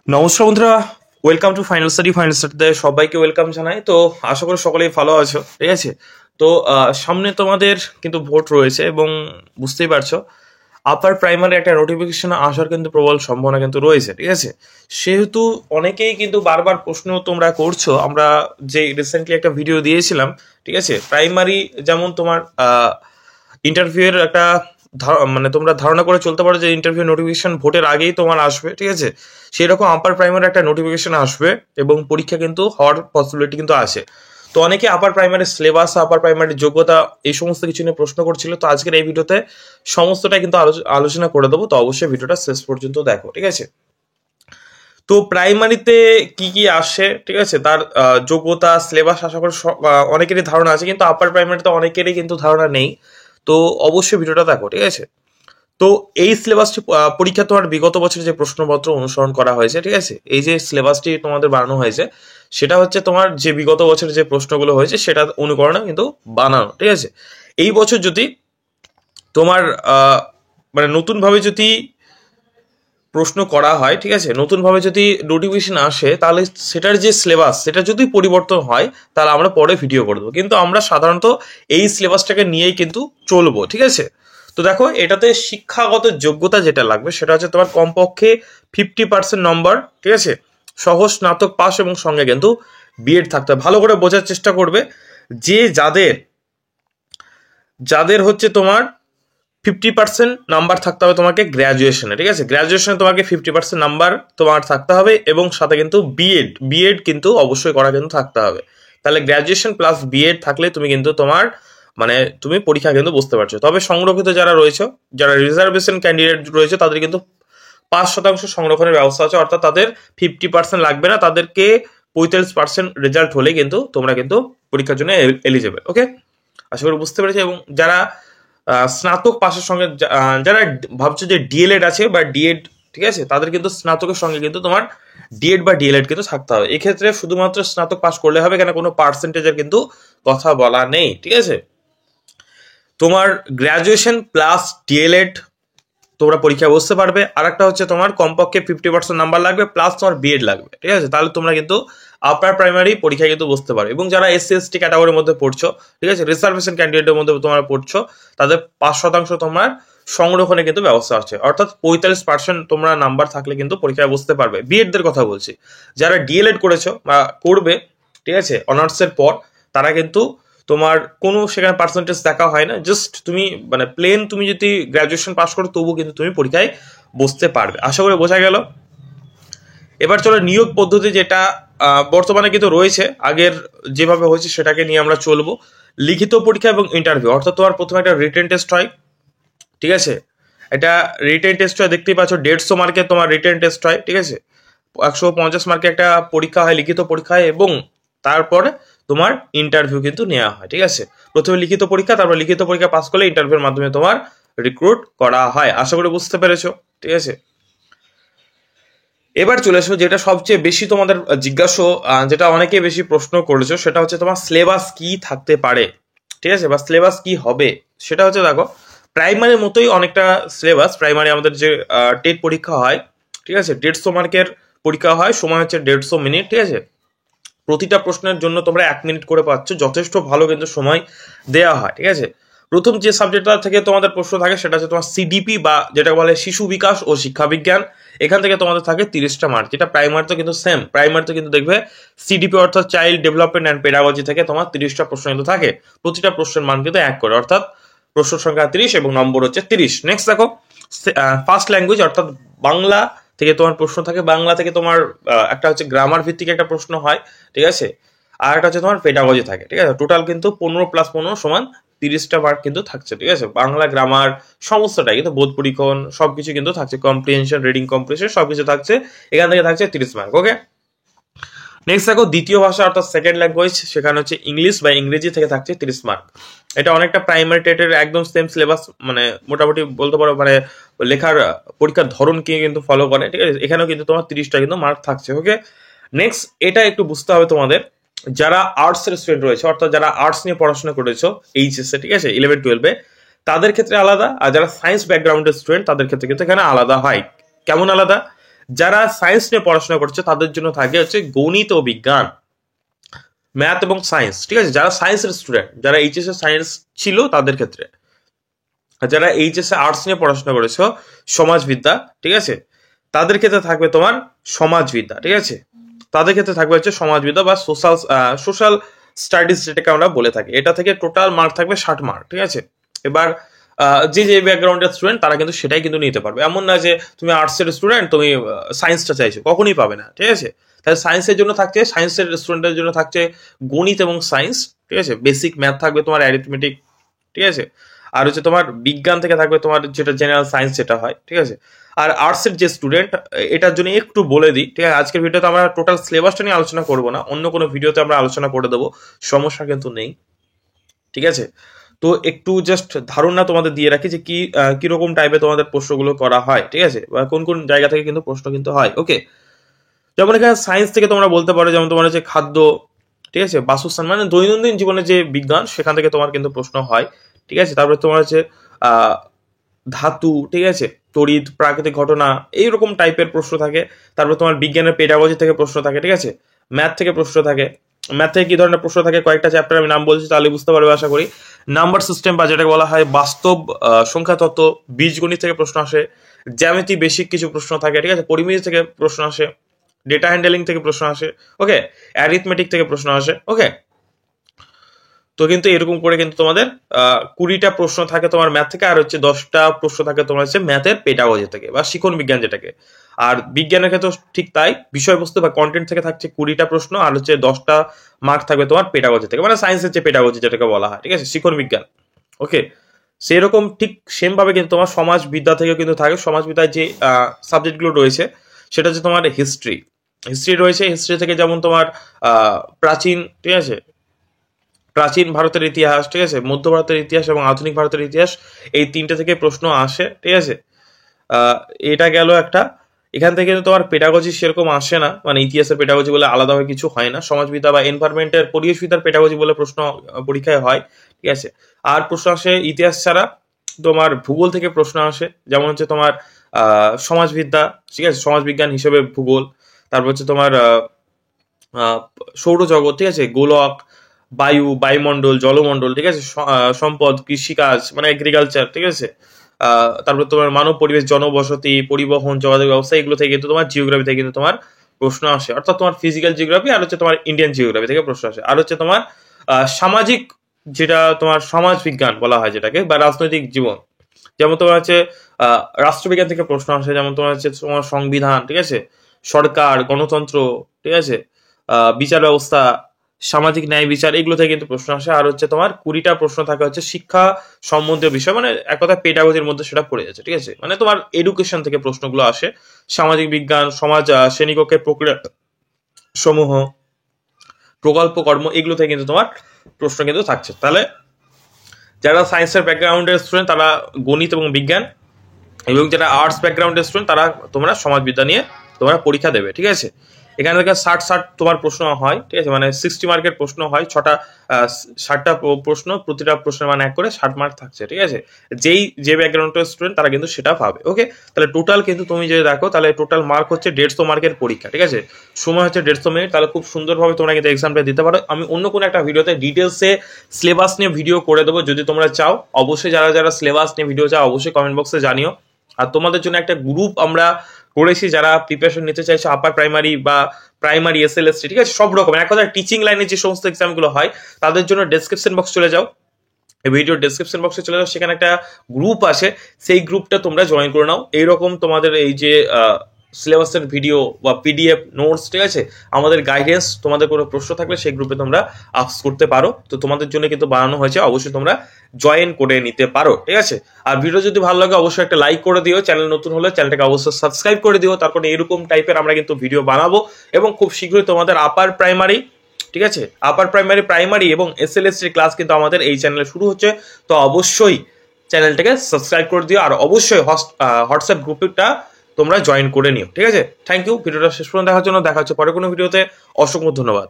নমস্কার বন্ধুরা, welcome to final স্টাডিতে সবাইকে ওয়েলকাম জানাই। তো আশা করি সকলেই ভালো আছো, ঠিক আছে। তো সামনে তোমাদের কিন্তু ভোট রয়েছে এবং বুঝতেই পারছো আপার প্রাইমারি একটা নোটিফিকেশন আসার কিন্তু প্রবল সম্ভাবনা কিন্তু রয়েছে, ঠিক আছে। সেহেতু অনেকেই কিন্তু বারবার প্রশ্ন তোমরা করছো, আমরা যে রিসেন্টলি একটা ভিডিও দিয়েছিলাম, ঠিক আছে, প্রাইমারি যেমন তোমার ইন্টারভিউ এর একটা মানে তোমরা ধারণা করে চলতে পারো যে ইন্টারভিউ নোটিফিকেশন ভোটের আগেই তোমার আসবে, ঠিক আছে। সেই রকম আপার প্রাইমারি একটা নোটিফিকেশন আসবে এবং পরীক্ষা কিন্তু হওয়ার পসিবিলিটি কিন্তু আছে। তো অনেকে upper primary syllabus, upper primary যোগ্যতা এই সমস্ত কিছু নিয়ে প্রশ্ন করছিল। তো আজকের এই ভিডিওতে সমস্তটা কিন্তু আলোচনা করে দেবো। তো অবশ্যই ভিডিওটা শেষ পর্যন্ত দেখো, ঠিক আছে। তো প্রাইমারিতে কি কি আসে, ঠিক আছে, তার যোগ্যতা, সিলেবাস আশা করি অনেকেরই ধারণা আছে, কিন্তু আপার প্রাইমারিতে অনেকেরই কিন্তু ধারণা নেই। তো অবশ্যই ভিডিওটা দেখো, ঠিক আছে। তো এই সিলেবাসটি পরীক্ষা তোমার বিগত বছরের যে প্রশ্নপত্র অনুসরণ করা হয়েছে, ঠিক আছে, এই যে সিলেবাসটি তোমাদের বানানো হয়েছে সেটা হচ্ছে তোমার যে বিগত বছরের যে প্রশ্নগুলো হয়েছে সেটা অনুকরণে কিন্তু বানানো, ঠিক আছে। এই বছর যদি তোমার মানে নতুনভাবে যদি প্রশ্ন করা হয়, ঠিক আছে, নতুনভাবে যদি নোটিফিকেশন আসে, তাহলে সেটার যে সিলেবাস সেটা যদি পরিবর্তন হয় তাহলে আমরা পরে ভিডিও করে দেবো, কিন্তু আমরা সাধারণত এই সিলেবাসটাকে নিয়েই কিন্তু চলবো, ঠিক আছে। তো দেখো, এটাতে শিক্ষাগত যোগ্যতা যেটা লাগবে সেটা হচ্ছে তোমার কমপক্ষে 50% নম্বর, ঠিক আছে, সহ স্নাতক পাস এবং সঙ্গে কিন্তু বিএড থাকতে হবে। ভালো করে বোঝার চেষ্টা করবে যে যাদের যাদের হচ্ছে তোমার 50% নাম্বার থাকতে হবে তোমাকে গ্র্যাজুয়েশনে, ঠিক আছে। গ্র্যাজুয়েশনে তোমাকে 50% নাম্বার তোমার থাকতে হবে এবং সাথে কিন্তু বিএড কিন্তু অবশ্যই করা কিন্তু থাকতে হবে। তাহলে গ্র্যাজুয়েশন প্লাস বিএড থাকলে তুমি কিন্তু তোমার মানে তুমি পরীক্ষা কিন্তু বুঝতে পারছো। তবে সংরক্ষিত যারা রয়েছে, যারা রিজার্ভেশন ক্যান্ডিডেট রয়েছে, তাদের কিন্তু 5% সংরক্ষণের ব্যবস্থা আছে, অর্থাৎ তাদের 50% লাগবে না, তাদেরকে 45% রেজাল্ট হলে কিন্তু তোমরা কিন্তু পরীক্ষার জন্য এলিজেবল। ওকে, আশা করি বুঝতে পেরেছি। এবং যারা স্নাতক পাশের সঙ্গে যারা ভাবছো যে ডিএলএড আছে বা ডিএড, ঠিক আছে, তাদের কিন্তু স্নাতকের সঙ্গে কিন্তু তোমার ডিএড বা ডিএলএড কিন্তু থাকতে হবে। এক্ষেত্রে শুধুমাত্র স্নাতক পাস করলে হবে, কেন কোনো পার্সেন্টেজের কিন্তু কথা বলা নেই, ঠিক আছে। তোমার গ্র্যাজুয়েশন প্লাস ডিএলএড তোমরা পরীক্ষা বসতে পারবে। আর একটা হচ্ছে তোমার কমপক্ষে 50% নাম্বার লাগবে প্লাস তোমার বিএড লাগবে, ঠিক আছে, তাহলে তোমরা কিন্তু আপার প্রাইমারি পরীক্ষা কিন্তু বসতে পারো। এবং যারা SC/ST ক্যাটাগরির মধ্যে পড়ছো, ঠিক আছে, রিজার্ভেশন ক্যান্ডিডেটের মধ্যে তোমরা পড়ছো, তাদের 5% তোমার সংরক্ষণে কিন্তু ব্যবস্থা আছে, অর্থাৎ 45% তোমরা নাম্বার থাকলে কিন্তু পরীক্ষায় বসতে পারবে। বিএডদের কথা বলছি, যারা ডিএলএড করেছো বা করবে, ঠিক আছে, অনার্সের পর, তারা কিন্তু তোমার কোনো সেখানে পার্সেন্টেজ দেখা হয় না, জাস্ট তুমি মানে প্লেন তুমি যদি গ্র্যাজুয়েশন পাস করো তবুও কিন্তু তুমি পরীক্ষায় বসতে পারবে। আশা করি বোঝা গেল। এবার চলো নিয়োগ পদ্ধতি যেটা বর্তমানে কিন্তু রয়েছে, আগের যেভাবে হয়েছে সেটাকে নিয়ে আমরা চলবো। লিখিত পরীক্ষা এবং ইন্টারভিউ, অর্থাৎ তোমার প্রথমে একটা রিটেন টেস্ট হয়, ঠিক আছে। এটা রিটেন টেস্ট হয়, দেখতেই পাচ্ছ 150 মার্কের তোমার রিটেন টেস্ট হয়, ঠিক আছে। 150 মার্কের একটা পরীক্ষা হয়, লিখিত পরীক্ষা হয়, এবং তারপরে তোমার ইন্টারভিউ কিন্তু নেওয়া হয়, ঠিক আছে। প্রথমে লিখিত পরীক্ষা, তারপর লিখিত পরীক্ষা পাস করলে ইন্টারভিউর মাধ্যমে তোমার রিক্রুট করা হয়। আশা করি বুঝতে পেরেছো, ঠিক আছে। এবার চলে আসবো যেটা সবচেয়ে বেশি তোমাদের জিজ্ঞাসা, যেটা অনেকে বেশি প্রশ্ন করেছো, সেটা হচ্ছে তোমার সিলেবাস কি থাকতে পারে, ঠিক আছে, বা সিলেবাস কি হবে। সেটা হচ্ছে দেখো, প্রাইমারির মতোই অনেকটা সিলেবাস। প্রাইমারি আমাদের যে টেট পরীক্ষা হয়, ঠিক আছে, 150 মার্কের পরীক্ষা হয়, সময় হচ্ছে 150 মিনিট, ঠিক আছে। প্রতিটা প্রশ্নের জন্য তোমরা 1 মিনিট করে পাচ্ছ, যথেষ্ট ভালো কিন্তু সময় দেওয়া হয়, ঠিক আছে। প্রথম যে সাবজেক্টটা থেকে তোমাদের প্রশ্ন থাকে সেটা হচ্ছে তোমার সিডিপি বা যেটা বলে শিশু বিকাশ ও শিক্ষা বিজ্ঞান। এখান থেকে তোমাদের থাকে 30টা মার্ক, যেটা প্রাইমারিতে কিন্তু সেম। প্রাইমারিতে কিন্তু দেখবে সিডিপি অর্থাৎ চাইল্ড ডেভেলপমেন্ট অ্যান্ড পেডাগজি থেকে তোমার 30টা প্রশ্ন কিন্তু থাকে। প্রতিটা প্রশ্নের মান কিন্তু 1 করে, অর্থাৎ প্রশ্ন সংখ্যা 30 এবং নম্বর হচ্ছে 30। নেক্সট দেখো, ফার্স্ট ল্যাঙ্গুয়েজ অর্থাৎ বাংলা থেকে তোমার প্রশ্ন থাকে। বাংলা থেকে তোমার একটা হচ্ছে গ্রামার ভিত্তিক একটা প্রশ্ন হয়, ঠিক আছে। আর একটা হচ্ছে তোমার পেডাগজি থাকে, ঠিক আছে। টোটাল কিন্তু 15 + 15 সমান 30টা মার্ক কিন্তু থাকছে, ঠিক আছে। বাংলা গ্রামার সমস্তটাই কিন্তু, বোধ পরীক্ষণ সবকিছু কিন্তু থাকছে, কম্প্রিহেনশন, রিডিং কম্প্রিহেনশন সবকিছু থাকছে। এখান থেকে থাকছে 30 মার্ক। ওকে, নেক্সট দেখো দ্বিতীয় ভাষা অর্থাৎ সেকেন্ড ল্যাঙ্গুয়েজ, সেখানে হচ্ছে ইংলিশ বা ইংরেজি থেকে থাকছে 30 মার্ক। এটা অনেকটা প্রাইমারি টেটের একদম সেম সিলেবাস, মানে মোটামুটি বলতে পারো, মানে লেখার পরীক্ষার ধরনকে কিন্তু ফলো করে, ঠিক আছে। এখানেও কিন্তু তোমার 30টা কিন্তু মার্ক থাকছে। ওকে, নেক্সট এটা একটু বুঝতে হবে তোমাদের, যারা আর্টসের স্টুডেন্ট রয়েছে, অর্থাৎ যারা আর্টস নিয়ে পড়াশোনা করেছো এইচএসে, ঠিক আছে, 11-12-এ, তাদের ক্ষেত্রে আলাদা। আর যারা সায়েন্স ব্যাকগ্রাউন্ডের স্টুডেন্ট তাদের ক্ষেত্রে কিন্তু এখানে আলাদা হয়। কেমন আলাদা? যারা সায়েন্স নিয়ে পড়াশোনা করছে তাদের জন্য থাকে হচ্ছে গণিত ও বিজ্ঞান, ম্যাথ এবং সায়েন্স, ঠিক আছে, যারা সায়েন্সের স্টুডেন্ট, যারা এইচএস এ সায়েন্স ছিল তাদের ক্ষেত্রে। আর যারা এইচএস এ আর্টস নিয়ে পড়াশোনা করেছো, সমাজবিদ্যা, ঠিক আছে, তাদের ক্ষেত্রে থাকবে তোমার সমাজবিদ্যা, ঠিক আছে, তাদের ক্ষেত্রে থাকবে হচ্ছে সমাজবিদ্যা বা সোশ্যাল স্টাডিজ যেটাকে আমরা বলে থাকি। এটা থেকে টোটাল মার্ক থাকবে 60 মার্ক, ঠিক আছে। এবার যে ব্যাকগ্রাউন্ডের স্টুডেন্ট তারা কিন্তু সেটাই কিন্তু নিতে পারবে, এমন না যে তুমি আর্টসের স্টুডেন্ট তুমি সায়েন্সটা চাইছো, কখনোই পাবে না, ঠিক আছে। তাহলে সায়েন্সের জন্য থাকছে, সায়েন্সের স্টুডেন্টের জন্য থাকছে গণিত এবং সায়েন্স, ঠিক আছে, বেসিক ম্যাথ থাকবে তোমার, অ্যারিথমেটিক, ঠিক আছে। আর হচ্ছে তোমার বিজ্ঞান থেকে থাকবে তোমার যেটা জেনারেল সায়েন্স যেটা হয়, ঠিক আছে। আর আর্টসের যে স্টুডেন্ট, এটার জন্য একটু বলে দিই, ঠিক আছে, আজকের ভিডিওতে আমরা টোটাল সিলেবাসটা নিয়ে আলোচনা করবো না, অন্য কোনো ভিডিওতে আমরা আলোচনা করে দেবো, সমস্যা কিন্তু নেই, ঠিক আছে। তো একটু জাস্ট ধারণা তোমাদের দিয়ে রাখি যে কিরকম টাইপে তোমাদের প্রশ্নগুলো করা হয়, ঠিক আছে, বা কোন কোন জায়গা থেকে কিন্তু প্রশ্ন কিন্তু হয়। ওকে, যেমন এখানে সায়েন্স থেকে তোমরা বলতে পারো, যেমন তোমার হচ্ছে খাদ্য, ঠিক আছে, বাসস্থান, মানে দৈনন্দিন জীবনের যে বিজ্ঞান সেখান থেকে তোমার কিন্তু প্রশ্ন হয়, ঠিক আছে। তারপরে তোমার হচ্ছে ধাতু, ঠিক আছে, তড়িৎ, প্রাকৃতিক ঘটনা, এইরকম টাইপের প্রশ্ন থাকে। তারপর তোমার বিজ্ঞানের পেডাগজি থেকে প্রশ্ন থাকে, ঠিক আছে, ম্যাথ থেকে প্রশ্ন থাকে। ম্যাথ থেকে কি ধরনের প্রশ্ন থাকে, কয়েকটা চ্যাপ্টার আমি নাম বলছি, তাহলে বুঝতে পারবে আশা করি। নাম্বার সিস্টেম বা যেটাকে বলা হয় বাস্তব সংখ্যা তত্ত্ব, বীজগণিত থেকে প্রশ্ন আসে, জ্যামিতি বেসিক কিছু প্রশ্ন থাকে, ঠিক আছে, পরিমিতি থেকে প্রশ্ন আসে, ডেটা হ্যান্ডেলিং থেকে প্রশ্ন আসে, ওকে, অ্যারিথমেটিক থেকে প্রশ্ন আসে, ওকে। তো কিন্তু এরকম করে কিন্তু তোমাদের 20টা প্রশ্ন থাকে তোমার ম্যাথ থেকে, আর হচ্ছে 10টা প্রশ্ন থাকে তোমার হচ্ছে ম্যাথের পেডাগজি থেকে বা শিক্ষণ বিজ্ঞান যেটাকে। আর বিজ্ঞানের ক্ষেত্রে ঠিক তাই, বিষয়বস্তু বা কন্টেন্ট থেকে থাকছে 20টা প্রশ্ন, আর হচ্ছে 10টা মার্ক থাকবে তোমার পেডাগজি থেকে, মানে সায়েন্সের যে পেডাগজি যেটাকে বলা হয়, ঠিক আছে, শিক্ষণ বিজ্ঞান, ওকে। সেরকম ঠিক সেম ভাবে কিন্তু তোমার সমাজবিদ্যা থেকে কিন্তু থাকে। সমাজবিদ্যার যে সাবজেক্টগুলো রয়েছে সেটা হচ্ছে তোমার হিস্ট্রি রয়েছে। হিস্ট্রি থেকে যেমন তোমার প্রাচীন, ঠিক আছে, প্রাচীন ভারতের ইতিহাস, ঠিক আছে, মধ্য ভারতের ইতিহাস এবং আধুনিক ভারতের ইতিহাস, এই তিনটে থেকে প্রশ্ন আসে, ঠিক আছে। এটা গেল একটা। এখান থেকে কিন্তু তোমার পেডাগজি সেরকম আসে না, মানে ইতিহাসের পেডাগজি বলে আলাদাভাবে কিছু হয় না। সমাজবিদ্যা বা এনভায়রনমেন্টের পরিবেশবিদ্যার পেডাগজি বলে প্রশ্ন পরীক্ষায় হয়, ঠিক আছে। আর প্রশ্ন আসে ইতিহাস ছাড়া তোমার ভূগোল থেকে প্রশ্ন আসে, যেমন হচ্ছে তোমার সমাজবিদ্যা, ঠিক আছে, সমাজবিজ্ঞান হিসেবে ভূগোল। তারপর হচ্ছে তোমার সৌরজগৎ, ঠিক আছে, গোলক, বায়ু, বায়ুমণ্ডল, জলমণ্ডল, ঠিক আছে, সম্পদ, কৃষিকাজ মানে এগ্রিকালচার, ঠিক আছে। তারপর তোমার মানব পরিবেশ, জনবসতি, পরিবহন, যোগাযোগ ব্যবস্থা, এগুলো থেকে কিন্তু তোমার জিওগ্রাফি থেকে কিন্তু তোমার প্রশ্ন আসে, অর্থাৎ তোমার ফিজিক্যাল জিওগ্রাফি আর হচ্ছে তোমার ইন্ডিয়ান জিওগ্রাফি থেকে প্রশ্ন আসে। আর হচ্ছে তোমার সামাজিক, যেটা তোমার সমাজ বিজ্ঞান বলা হয় যেটাকে, বা রাজনৈতিক জীবন, যেমন তোমার হচ্ছে রাষ্ট্রবিজ্ঞান থেকে প্রশ্ন আসে, যেমন তোমার হচ্ছে তোমার সংবিধান, ঠিক আছে, সরকার, গণতন্ত্র, ঠিক আছে, বিচার ব্যবস্থা, সামাজিক ন্যায় বিচার, এগুলো থেকে কিন্তু প্রশ্ন আসে। আর হচ্ছে তোমার 20টা প্রশ্ন থাকে হচ্ছে শিক্ষা সম্বন্ধীয় বিষয়, মানে এক কথা পেডাগজির মধ্যে সেটা পড়ে যাচ্ছে, ঠিক আছে, মানে তোমার এডুকেশন থেকে প্রশ্নগুলো আসে। সামাজিক বিজ্ঞান, সমাজ, শ্রেণীকক্ষের প্রক্রিয়া সমূহ, প্রকল্প কর্ম, এগুলো থেকে কিন্তু তোমার প্রশ্ন কিন্তু থাকছে। তাহলে যারা সায়েন্সের ব্যাকগ্রাউন্ডের স্টুডেন্ট তারা গণিত এবং বিজ্ঞান, এবং যারা আর্টস ব্যাকগ্রাউন্ডের স্টুডেন্ট তারা তোমরা সমাজবিদ্যা নিয়ে তোমরা পরীক্ষা দেবে, ঠিক আছে। এখানে থেকে 60 তোমার প্রশ্ন হয়, ঠিক আছে, মানে 60 মার্কের প্রশ্ন হয়, 60টা প্রশ্ন, প্রতিটা প্রশ্নের মান 1 করে 60 মার্ক থাকছে, ঠিক আছে। যে ব্যাকগ্রাউন্ডের স্টুডেন্ট তারা কিন্তু সেটা পাবে, ওকে। তাহলে টোটাল কিন্তু তুমি যদি দেখো তাহলে টোটাল মার্ক হচ্ছে 150 মার্কের পরীক্ষা, ঠিক আছে, সময় হচ্ছে 150 মিনিট। তাহলে খুব সুন্দরভাবে তোমরা কিন্তু এক্সামটা দিতে পারো। আমি অন্য কোনো একটা ভিডিওতে ডিটেলসে সিলেবাস নিয়ে ভিডিও করে দেবো, যদি তোমরা চাও। অবশ্যই যারা যারা সিলেবাস নিয়ে ভিডিও চাও অবশ্যই কমেন্ট বক্সে জানিও। আর তোমাদের জন্য একটা গ্রুপ আমরা করেছি, যারা প্রিপারেশন নিতে চাইছো আপার প্রাইমারি বা প্রাইমারি, এসএলএসটি, ঠিক আছে, সব রকম এক কথা টিচিং লাইনে যে সমস্ত এক্সামগুলো হয় তাদের জন্য ডেসক্রিপশন বক্স চলে যাও, এই ভিডিও ডেসক্রিপশন বক্সে চলে যাও, সেখানে একটা গ্রুপ আছে, সেই গ্রুপটা তোমরা জয়েন করে নাও। এইরকম তোমাদের এই যে সিলেবাসের ভিডিও বা পিডিএফ নোটস, ঠিক আছে, আমাদের গাইডেন্স, তোমাদের কোনো প্রশ্ন থাকলে সেই গ্রুপে তোমরা আস্ক করতে পারো। তো তোমাদের জন্য কিন্তু বানানো হয়েছে, অবশ্যই তোমরা জয়েন করে নিতে পারো, ঠিক আছে। আর ভিডিও যদি ভালো লাগে অবশ্যই একটা লাইক করে দিও, চ্যানেল নতুন হলে চ্যানেলটাকে অবশ্যই সাবস্ক্রাইব করে দিও। তারপরে এরকম টাইপের আমরা কিন্তু ভিডিও বানাবো, এবং খুব শীঘ্রই তোমাদের আপার প্রাইমারি, ঠিক আছে, আপার প্রাইমারি এবং এসএলএসটি ক্লাস কিন্তু আমাদের এই চ্যানেলে শুরু হচ্ছে। তো অবশ্যই চ্যানেলটাকে সাবস্ক্রাইব করে দিও, আর অবশ্যই হোয়াটসঅ্যাপ গ্রুপটা তোমরা জয়েন করে নিও, ঠিক আছে। থ্যাংক ইউ ভিডিওটা শেষ পর্যন্ত দেখার জন্য। দেখা হচ্ছে পরে কোনো ভিডিওতে। অসংখ্য ধন্যবাদ।